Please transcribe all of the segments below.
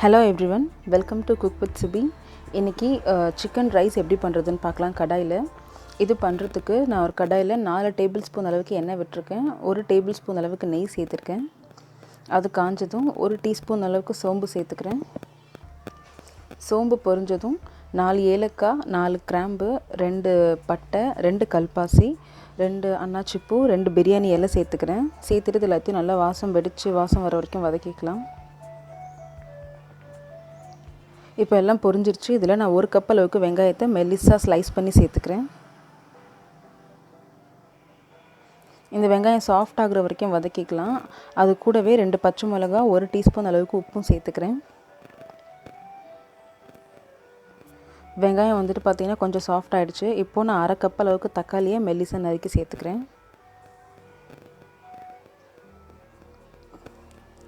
Hello everyone, welcome to cook with Subi. இன்றைக்கி chicken rice எப்படி பண்ணுறதுன்னு பார்க்கலாம். கடாயில் இது பண்ணுறதுக்கு நான் ஒரு கடாயில் 4 டேபிள் ஸ்பூன் அளவுக்கு எண்ணெய் விட்டுருக்கேன். 1 டேபிள் ஸ்பூன் அளவுக்கு நெய் சேர்த்துருக்கேன். அது காஞ்சதும் 1 டீஸ்பூன் அளவுக்கு சோம்பு சேர்த்துக்கிறேன். சோம்பு பொரிஞ்சதும் 4 ஏலக்காய், 4 கிராம்பு, 2 பட்டை, 2 கல்பாசி, 2 அன்னாச்சிப்பூ, 2 பிரியாணி இலை சேர்த்துக்கிறேன். சேர்த்துட்டு எல்லாத்தையும் நல்லா வாசம் வர வரைக்கும் வதக்கிக்கலாம். இப்போ எல்லாம் பொரிஞ்சிருச்சு. இதில் நான் 1 கப் அளவுக்கு வெங்காயத்தை மெல்லிஸாக ஸ்லைஸ் பண்ணி சேர்த்துக்கிறேன். இந்த வெங்காயம் சாஃப்ட் ஆகுற வரைக்கும் வதக்கிக்கலாம். அது கூடவே 2 பச்சை மிளகா, 1 டீஸ்பூன் அளவுக்கு உப்பும் சேர்த்துக்கிறேன். வெங்காயம் பார்த்திங்கன்னா கொஞ்சம் சாஃப்ட் ஆகிடுச்சு. இப்போது நான் 1/2 கப் அளவுக்கு தக்காளியை மெல்லிஸாக நறுக்கி சேர்த்துக்கிறேன்.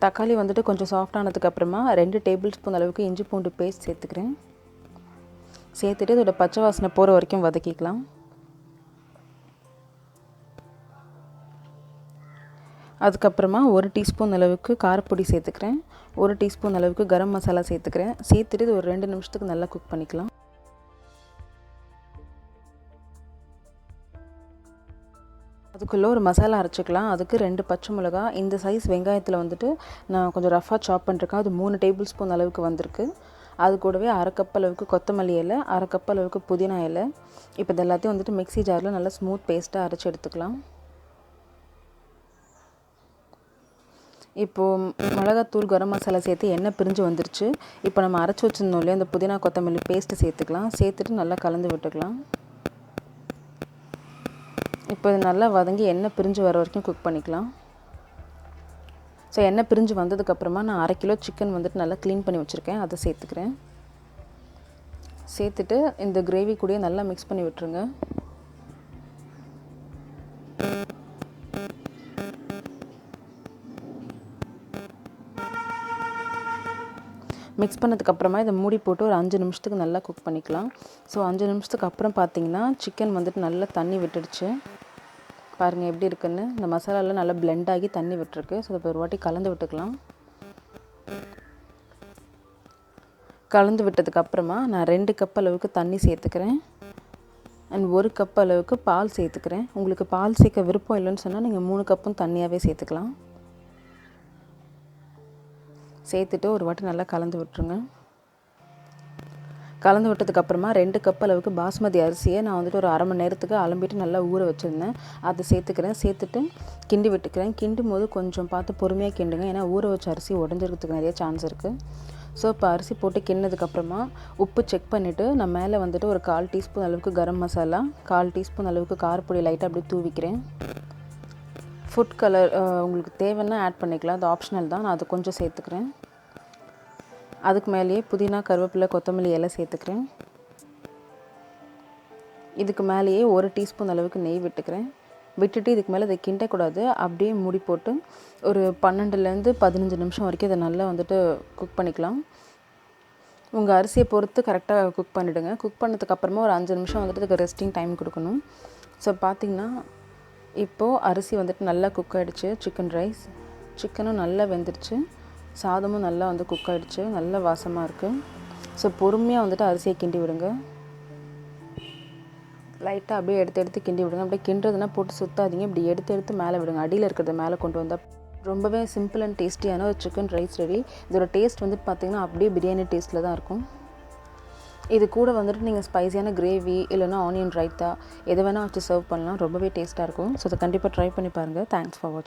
தக்காளி கொஞ்சம் சாஃப்ட் ஆனதுக்கப்புறமா 2 டேபிள் ஸ்பூன் அளவுக்கு இஞ்சி பூண்டு பேஸ்ட் சேர்த்துக்கிறேன். சேர்த்துட்டு இதோட பச்சை வாசனை போகிற வரைக்கும் வதக்கிக்கலாம். அதுக்கப்புறமா 1 டீஸ்பூன் அளவுக்கு காரப்பொடி சேர்த்துக்கிறேன். 1 டீஸ்பூன் அளவுக்கு கரம் மசாலா சேர்த்துக்கிறேன். சேர்த்துட்டு இது ஒரு 2 நிமிஷத்துக்கு நல்லா குக் பண்ணிக்கலாம். அதுக்குள்ளே ஒரு மசாலா அரைச்சிக்கலாம். அதுக்கு 2 பச்சை மிளகா, இந்த சைஸ் வெங்காயத்தில் நான் கொஞ்சம் ரஃபாக சாப் பண்ணிருக்கேன். அது 3 டேபிள் ஸ்பூன் அளவுக்கு வந்திருக்கு. அது கூடவே 1/2 கப் அளவுக்கு கொத்தமல்லி இலை, 1/2 கப் அளவுக்கு புதினா இலை. இப்போ இது எல்லாத்தையும் மிக்ஸி ஜாரில் நல்லா ஸ்மூத் பேஸ்ட்டாக அரைச்சி எடுத்துக்கலாம். இப்போது மிளகாத்தூள், கரம் மசாலா சேர்த்து எண்ணெய் பிரிஞ்சு வந்துருச்சு. இப்போ நம்ம அரைச்சி வச்சுருந்தோம் இல்லையா, இந்த புதினா கொத்தமல்லி பேஸ்ட்டு சேர்த்துக்கலாம். சேர்த்துட்டு நல்லா கலந்து விட்டுக்கலாம். இப்போ இது நல்லா வதங்கி எண்ணெய் பிரிஞ்சு வர வரைக்கும் குக் பண்ணிக்கலாம். ஸோ எண்ணெய் பிரிஞ்சு வந்ததுக்கப்புறமா நான் 1/2 கிலோ சிக்கன் நல்லா க்ளீன் பண்ணி வச்சுருக்கேன். அதை சேர்த்துக்கிறேன். சேர்த்துட்டு இந்த கிரேவி கூடயே நல்லா மிக்ஸ் பண்ணி விட்டுருங்க. மிக்ஸ் பண்ணதுக்கப்புறமா இதை மூடி போட்டு ஒரு 5 நிமிஷத்துக்கு நல்லா குக் பண்ணிக்கலாம். ஸோ 5 நிமிஷத்துக்கு அப்புறம் பார்த்திங்கன்னா சிக்கன் நல்லா தண்ணி விட்டுடுச்சு. பாருங்கள் எப்படி இருக்குன்னு. இந்த மசாலாலாம் நல்லா பிளெண்ட் ஆகி தண்ணி விட்டுருக்கு. ஸோ இப்போ ஒரு வாட்டி கலந்து விட்டுக்கலாம். கலந்து விட்டதுக்கப்புறமா நான் 2 கப் அளவுக்கு தண்ணி சேர்த்துக்கிறேன். அண்ட் 1 கப் அளவுக்கு பால் சேர்த்துக்கிறேன். உங்களுக்கு பால் சேர்க்க விருப்பம் இல்லைன்னு சொன்னால் நீங்கள் 3 கப்பும் தண்ணியாகவே சேர்த்துக்கலாம். சேர்த்துட்டு ஒரு வாட்டி நல்லா கலந்து விட்டுருங்க. கலந்து விட்டதுக்கப்புறமா 2 கப் அளவுக்கு பாஸ்மதி அரிசியை நான் ஒரு 1/2 மணி நேரத்துக்கு அலம்பிட்டு நல்லா ஊற வச்சுருந்தேன். அதை சேர்த்துக்கிறேன். சேர்த்துட்டு கிண்டி விட்டுக்கிறேன். கிண்டும் போது கொஞ்சம் பார்த்து பொறுமையாக கிண்டுங்க. ஏன்னா ஊற வச்ச அரிசி உடஞ்சிருக்கிறதுக்கு நிறைய சான்ஸ் இருக்குது. ஸோ இப்போ அரிசி போட்டு கிண்ணதுக்கப்புறமா உப்பு செக் பண்ணிவிட்டு நான் மேலே ஒரு 1/4 டீஸ்பூன் அளவுக்கு கரம் மசாலா, 1/4 டீஸ்பூன் அளவுக்கு காரப்பொடி லைட்டாக அப்படியே தூவிக்கிறேன். ஃபுட் கலர் உங்களுக்கு தேவைன்னா ஆட் பண்ணிக்கலாம். அது ஆப்ஷனல் தான். நான் அது கொஞ்சம் சேர்த்துக்கிறேன். அதுக்கு மேலேயே புதினா, கருவேப்பிலை, கொத்தமல்லி இலை சேர்த்துக்கிறேன். இதுக்கு மேலேயே 1 டீஸ்பூன் அளவுக்கு நெய் விட்டுக்கிறேன். விட்டுட்டு இதுக்கு மேலே இதை கிண்டக்கூடாது. அப்படியே மூடி போட்டு ஒரு 12லேருந்து 15 நிமிஷம் வரைக்கும் இதை நல்லா குக் பண்ணிக்கலாம். உங்கள் அரிசியை பொறுத்து கரெக்டாக குக் பண்ணிவிடுங்க. குக் பண்ணதுக்கப்புறமா ஒரு 5 நிமிஷம் இதுக்கு ரெஸ்டிங் டைம் கொடுக்கணும். ஸோ பார்த்திங்கன்னா இப்போது அரிசி நல்லா குக் ஆகிடுச்சு. சிக்கனும் நல்லா வெந்துடுச்சு. சாதமும் நல்லா குக் ஆகிடுச்சு. நல்ல வாசமாக இருக்குது. ஸோ பொறுமையாக அரிசியை கிண்டி விடுங்க. லைட்டாக அப்படியே எடுத்து கிண்டி விடுங்க. அப்படியே கிண்டுறதுனா போட்டு சுற்றாதீங்க. இப்படி எடுத்து மேலே விடுங்க. அடியில் இருக்கிறத மேலே கொண்டு வந்தால் ரொம்பவே சிம்பிள் அண்ட் டேஸ்டியான ஒரு சிக்கன் ரைஸ் ரெடி. இதோட டேஸ்ட் பார்த்திங்கன்னா அப்படியே பிரியாணி டேஸ்ட்டில் தான் இருக்கும். இது கூட நீங்கள் ஸ்பைசியான கிரேவி இல்லைன்னா ஆனியன் ரைத்தா எது வேணால் வச்சு சர்வ் பண்ணலாம். ரொம்பவே டேஸ்ட்டாக இருக்கும். ஸோ அதை கண்டிப்பாக ட்ரை பண்ணி பாருங்கள். தேங்க்ஸ் ஃபார் வாட்சிங்.